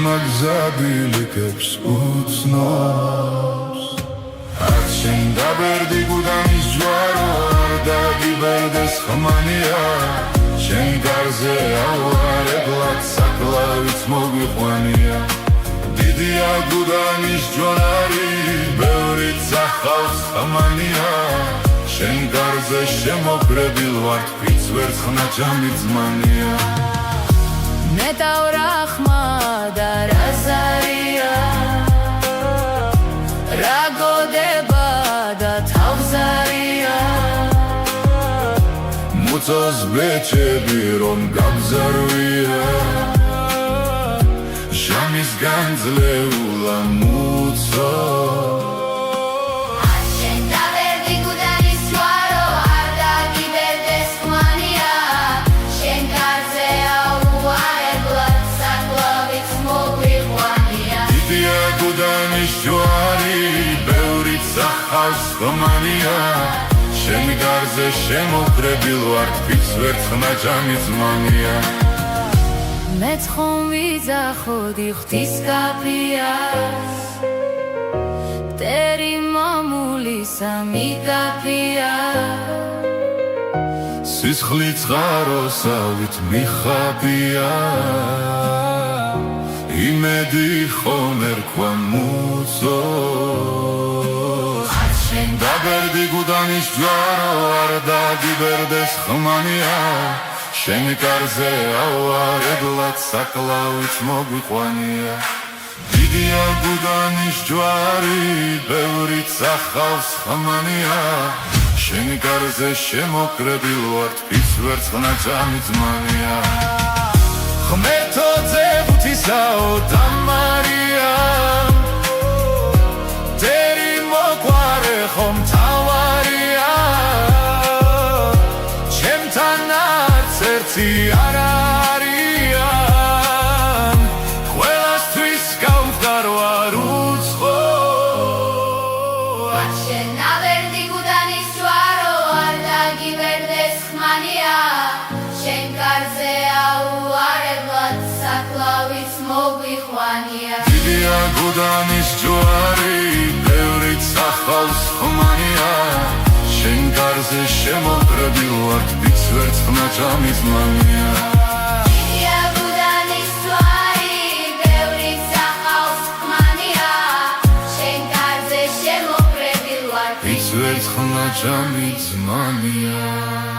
Zamagzabilikebs utsnos Archen daberdi gudanis jvaro Arda giberdes xmania Shen garze avareblat saklavits mogiqvania Didia gudanis jvonari Bevrit saxavs xmania Shen garze shemokrebil vart Kvits verts xnačamit zmania მეტავრახმა და რაზარია რა გოდება და თავზარია მუწოს ბეჭები რომ გაბზარვია ჟამის განძლეულა მუწო Xmania Shen garze shemokrebil vart Kvits verts xnačamit zmania მეც ხომ ვიძახოდი ღვთისკაფიას მტერი მამულისა მიგაფია სისხლით წყაროსავით მიხაბია იმედი ხომ ერქვა მუწო Daberdi gudanis jvaro Arda giberdes xmania Shen karze avareblat saklavits mogiqvania Didia gudanis jvari Bevrit saxavs xmania Shen karze shemokrebil vart Kvits verts xnačamit zmania Xmerto dzebutისაო დამარია ხომ თავარია ჩემთან არც ერთი არ არიან ყველასთვის გავდარვარ უცხო შენ ნავერდი გუდანის ჯვარო არ დაგიბერდეს ხმანია შენ კარზე აუარებლად საკლავიც მოგვიყვანია დიდია გუდანის ჯვარი ბევრით სახავს ხმანია შენ გარზე შემოკრეbil ვართ Kvits verts xnačamit zmania დიდია გუდანის ჯვარი ბევრით სახავს ხმანია შენ გარზე შემოკრეbil ვართ Kvits verts xnačamit zmania